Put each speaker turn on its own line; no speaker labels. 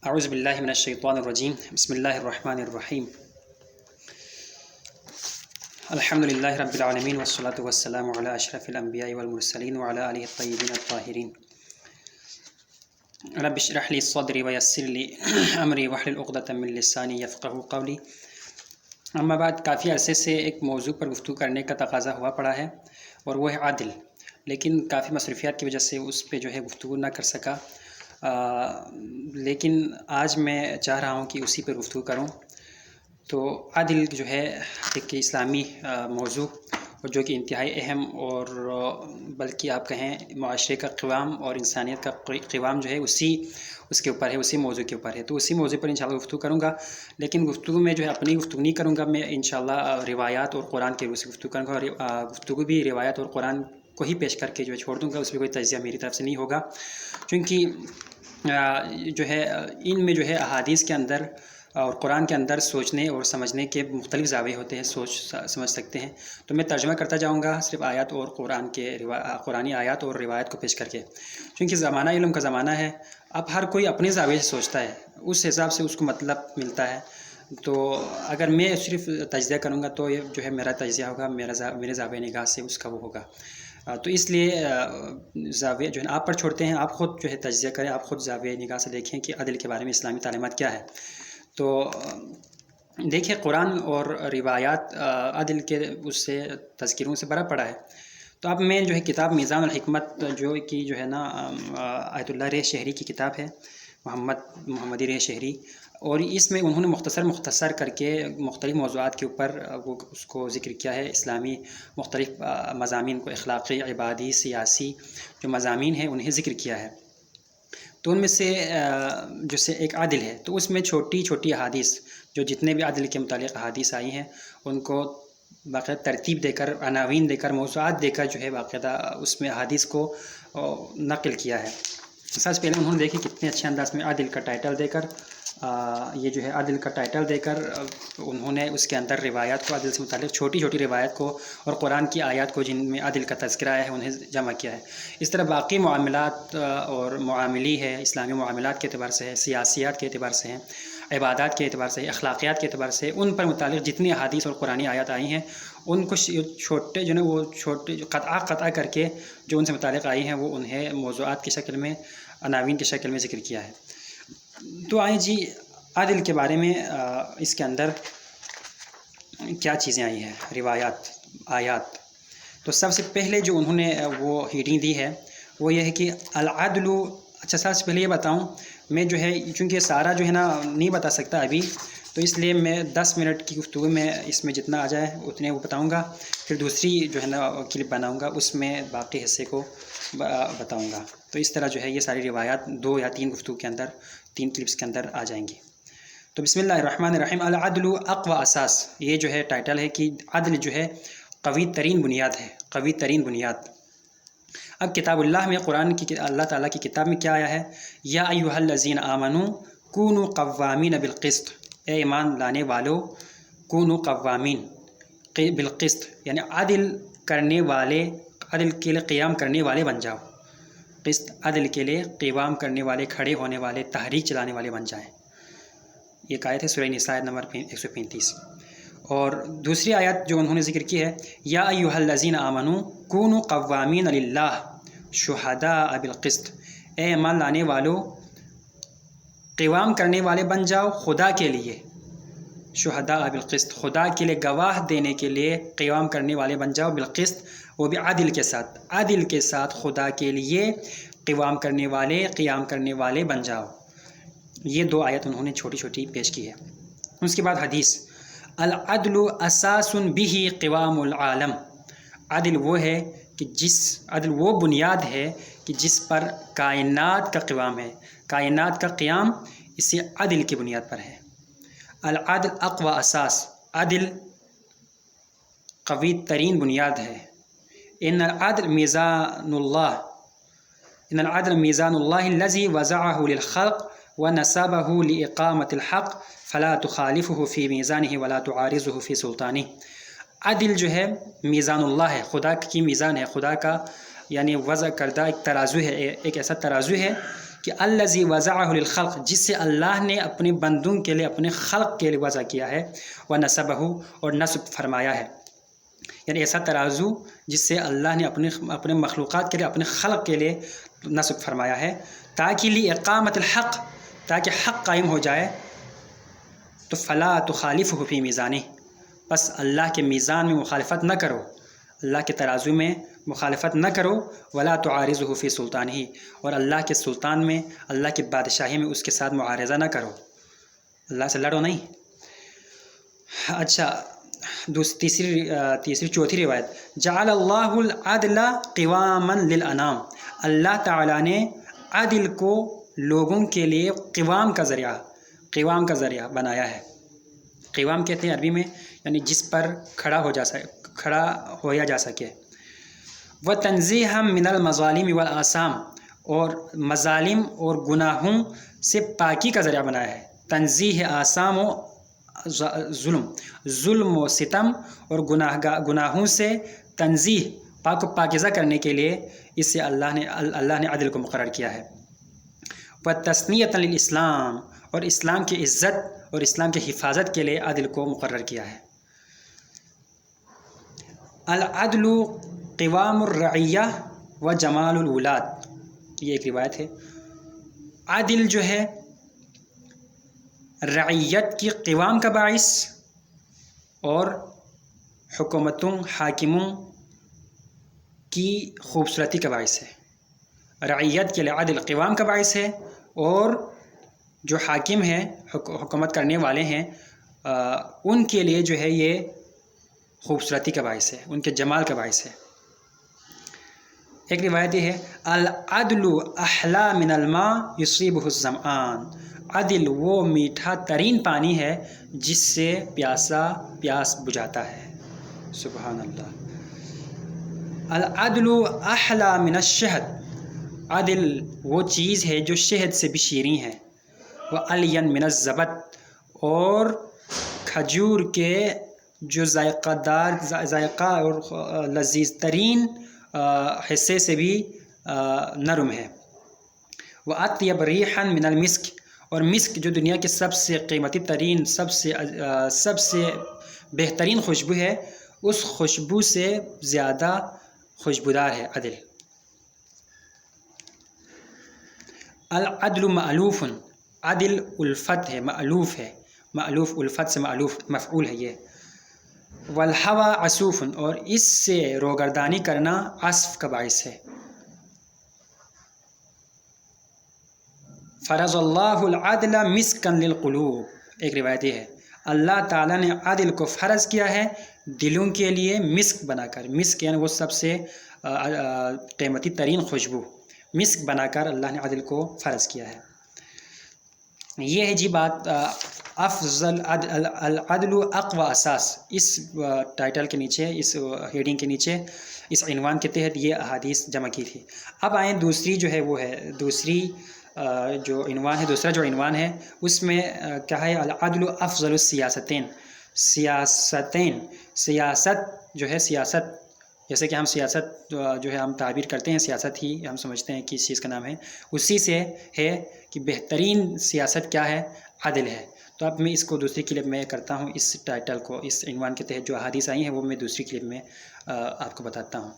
اعوذ باللہ من الشیطان الرجیم بسم اللہ الرحمن الرحیم الحمد للہ رب العالمین والصلاة والسلام علی اشرف الانبیاء والمرسلین وعلی آلہ الطیبین الطاہرین رب اشرح لی صدری ویسر لی امری واحلل عقدۃ من لسانی یفقہوا قولی۔ اما بعد، کافی عرصے سے ایک موضوع پر گفتگو کرنے کا تقاضا ہوا پڑا ہے اور وہ ہے عدل، لیکن کافی مصروفیات کی وجہ سے اس پہ جو ہے گفتگو نہ کر سکا، لیکن آج میں چاہ رہا ہوں کہ اسی پر گفتگو کروں۔ تو عدل جو ہے ایک اسلامی موضوع اور جو کہ انتہائی اہم اور بلکہ آپ کہیں معاشرے کا قوام اور انسانیت کا قوام جو ہے اس کے اوپر ہے، اسی موضوع کے اوپر ہے۔ تو اسی موضوع پر انشاءاللہ گفتگو کروں گا، لیکن گفتگو میں جو ہے اپنی گفتگو نہیں کروں گا، میں انشاءاللہ روایات اور قرآن کے روح سے گفتگو کروں گا، اور گفتگو بھی روایات اور قرآن کو ہی پیش کر کے جو ہے چھوڑ دوں گا، اس میں کوئی تجزیہ میری طرف سے نہیں ہوگا، کیونکہ جو ہے ان میں جو ہے احادیث کے اندر اور قرآن کے اندر سوچنے اور سمجھنے کے مختلف زاویے ہوتے ہیں، سوچ سمجھ سکتے ہیں۔ تو میں ترجمہ کرتا جاؤں گا صرف آیات اور قرآنی آیات اور روایت کو پیش کر کے، کیونکہ زمانہ علم کا زمانہ ہے، اب ہر کوئی اپنے زاویے سے سوچتا ہے، اس حساب سے اس کو مطلب ملتا ہے۔ تو اگر میں صرف تجزیہ کروں گا تو یہ جو ہے میرا تجزیہ ہوگا، میرے زاویہ نگاہ سے اس کا وہ ہوگا، تو اس لیے زاویہ جو ہے آپ پر چھوڑتے ہیں، آپ خود جو ہے تجزیہ کریں، آپ خود زاویہ نگاہ سے دیکھیں کہ عدل کے بارے میں اسلامی تعلیمات کیا ہے۔ تو دیکھیں، قرآن اور روایات عدل کے اس سے تذکروں سے بھرا پڑا ہے۔ تو اب میں جو ہے کتاب میزان الحکمت جو کہ جو ہے نا آیت اللہ ریح شہری کی کتاب ہے، محمدی ریح شہری، اور اس میں انہوں نے مختصر کر کے مختلف موضوعات کے اوپر وہ اس کو ذکر کیا ہے، اسلامی مختلف مضامین کو، اخلاقی، عبادی، سیاسی جو مضامین ہیں انہیں ذکر کیا ہے۔ تو ان میں سے جیسے ایک عدل ہے، تو اس میں چھوٹی چھوٹی احادیث جو جتنے بھی عدل کے متعلق احادیث آئی ہیں ان کو باقاعدہ ترتیب دے کر، عناوین دے کر، موضوعات دے کر جو ہے باقاعدہ اس میں احادیث کو نقل کیا ہے۔ سب سے پہلے انہوں نے دیکھی کتنے اچھے انداز میں عدل کا ٹائٹل دے کر، یہ جو ہے عدل کا ٹائٹل دے کر انہوں نے اس کے اندر روایات کو، عدل سے متعلق چھوٹی چھوٹی روایات کو اور قرآن کی آیات کو جن میں عدل کا تذکرہ آیا ہے انہیں جمع کیا ہے۔ اس طرح باقی معاملات اور معاملی ہے، اسلامی معاملات کے اعتبار سے ہے، سیاسیات کے اعتبار سے ہیں، عبادات کے اعتبار سے، اخلاقیات کے اعتبار سے، ان پر متعلق جتنی احادیث اور قرآنی آیات آئی ہیں ان کو چھوٹے جو ہے وہ چھوٹے قطعہ کر کے جو ان سے متعلق آئی ہیں وہ انہیں موضوعات کی شکل میں، عناوین کی شکل میں ذکر کیا ہے۔ تو آئیں جی، عدل کے بارے میں اس کے اندر کیا چیزیں آئی ہیں، روایات، آیات۔ تو سب سے پہلے جو انہوں نے وہ ہیڈنگ دی ہے وہ یہ ہے کہ العدل، اچھا سب سے پہلے یہ بتاؤں، میں جو ہے چونکہ سارا جو ہے نا نہیں بتا سکتا ابھی، تو اس لیے میں 10 منٹ کی گفتگو میں اس میں جتنا آ جائے اتنے وہ بتاؤں گا، پھر دوسری جو ہے نا کلپ بناؤں گا، اس میں باقی حصے کو بتاؤں گا۔ تو اس طرح جو ہے یہ ساری روایات 2 یا 3 گفتگو کے اندر، 3 کلپس کے اندر آ جائیں گی۔ تو بسم اللہ الرحمن الرحیم، العدل اقوی اساس، یہ جو ہے ٹائٹل ہے کہ عدل جو ہے قوی ترین بنیاد ہے، قوی ترین بنیاد۔ اب کتاب اللہ میں، قرآن کی، اللہ تعالیٰ کی کتاب میں کیا آیا ہے؟ یا ایھا الذین آمنوا کونوا قوامین بالقسط، اے ایمان لانے والو، کونوا قوامین بالقسط، یعنی عدل کرنے والے، عدل کے لیے قیام کرنے والے بن جاؤ۔ قسط، عدل کے لیے قیام کرنے والے، کھڑے ہونے والے، تحریک چلانے والے بن جائیں۔ یہ آیت ہے سورہ نساء نمبر 135۔ اور دوسری آیت جو انہوں نے ذکر کی ہے، یا ایھا الذین آمنوا کونوا قوامین للہ شہداء بالقسط، اے ایمان لانے والو قیام کرنے والے بن جاؤ خدا کے لیے، شہداء بالقسط، خدا کے لیے گواہ دینے کے لیے قیام کرنے والے بن جاؤ، بالقسط، وہ بھی عدل کے ساتھ، عدل کے ساتھ خدا کے لیے قیام کرنے والے بن جاؤ۔ یہ 2 آیت انہوں نے چھوٹی چھوٹی پیش کی ہے۔ اس کے بعد حدیث، العدل اساس بہ قوام العالم، عدل وہ ہے کہ عدل وہ بنیاد ہے کہ جس پر کائنات کا قوام ہے، کائنات کا قیام اسی عدل کی بنیاد پر ہے۔ العدل اقوی اساس، عدل قوی ترین بنیاد ہے۔ ان العدل میزان اللہ الذی وضعہ للخلق ونصبہ لإقامة الحق فلا تخالفہ فی میزانہ ولا تعارضہ فی سلطانہ۔ عدل جو ہے میزان اللہ ہے، خدا کی میزان ہے، خدا کا یعنی وضع کردہ ایک ترازو ہے، ایک ایسا ترازو ہے کہ الذی وضعہ للخلق، جس سے اللہ نے اپنے بندوں کے لیے، اپنے خلق کے لیے وضع کیا ہے، ونصبہ، اور نصب فرمایا ہے، یعنی ایسا ترازو جس سے اللہ نے اپنے مخلوقات کے لیے، اپنے خلق کے لیے نصب فرمایا ہے، تاکہ لاقامت الحق، تاکہ حق قائم ہو جائے، تو فلا تخالفہ فی میزانہ، بس اللہ کے میزان میں مخالفت نہ کرو، اللہ کے ترازو میں مخالفت نہ کرو، ولا تعارضہ فی سلطانہ، اور اللہ کے سلطان میں، اللہ کی بادشاہی میں اس کے ساتھ معارضہ نہ کرو، اللہ سے لڑو نہیں۔ اچھا، چوتھی روایت، جعل اللہ العدل قواما للانام، اللہ تعالیٰ نے عدل کو لوگوں کے لیے قوام کا ذریعہ بنایا ہے۔ قوام کہتے ہیں عربی میں، یعنی جس پر کھڑا ہویا جا سکے۔ وتنزیہا من المظالم والآثام، اور مظالم اور گناہوں سے پاکی کا ذریعہ بنایا ہے۔ تنزیہ آثام و ظلم و ستم اور گناہوں سے تنزیہ، پاکیزہ کرنے کے لیے اس سے اللہ نے عدل کو مقرر کیا ہے۔ وتثنیۃ للاسلام، اور اسلام کی عزت اور اسلام کی حفاظت کے لیے عدل کو مقرر کیا ہے۔ العدل قوام الرعیہ و جمال الولاد، یہ ایک روایت ہے۔ عدل جو ہے رعیت کی قوام کا باعث اور حاکموں کی خوبصورتی کا باعث ہے۔ رعیت کے لیے عدل قوام کا باعث ہے، اور جو حاکم ہیں، حکومت کرنے والے ہیں، ان کے لیے جو ہے یہ خوبصورتی کا باعث ہے، ان کے جمال کا باعث ہے۔ ایک روایت یہ ہے، العدل احلی من الماء یصیبہ الظمآن، عدل وہ میٹھا ترین پانی ہے جس سے پیاس بجھاتا ہے۔ سبحان اللہ۔ العدل احلی من الشہد، عدل وہ چیز ہے جو شہد سے بھی شیریں ہے۔ وَأَلْيَنْ مِنَ الزَّبَدِ، اور کھجور کے جو ذائقہ اور لذیذ ترین حصے سے بھی نرم ہے۔ وَأَطْيَبَ رِيحًا مِنَ الْمِسْكِ، اور مسک جو دنیا کے سب سے قیمتی ترین، سب سے بہترین خوشبو ہے، اس خوشبو سے زیادہ خوشبودار ہے عدل۔ العدل مألوف، عدل الفت ہے، مألوف ہے، مألوف الفت سے مألوف مفعول ہے یہ۔ والہوى عصوف، اور اس سے روگردانی کرنا عصف کا باعث ہے۔ فرض اللہ العدل مسکا للقلوب، ایک روایت یہ ہے، اللہ تعالیٰ نے عدل کو فرض کیا ہے دلوں کے لیے مسک بنا کر، مسک یعنی وہ سب سے قیمتی ترین خوشبو، مسک بنا کر اللہ نے عدل کو فرض کیا ہے۔ یہ ہے جی بات افضل العدل اقوى اساس، اس ٹائٹل کے نیچے، اس ہیڈنگ کے نیچے، اس عنوان کے تحت یہ احادیث جمع کی تھی۔ اب آئیں دوسری جو ہے وہ ہے، دوسرا جو عنوان ہے اس میں کیا ہے، العدل افضل السیاستین، سیاست جو ہے، سیاست جیسے کہ ہم سیاست جو ہے ہم تعبیر کرتے ہیں، سیاست ہی ہم سمجھتے ہیں کہ اس چیز کا نام ہے، اسی سے ہے کہ بہترین سیاست کیا ہے، عدل ہے۔ تو اب میں اس کو دوسری کلپ میں کرتا ہوں، اس ٹائٹل کو، اس عنوان کے تحت جو احادیث آئی ہیں وہ میں دوسری کلپ میں آپ کو بتاتا ہوں۔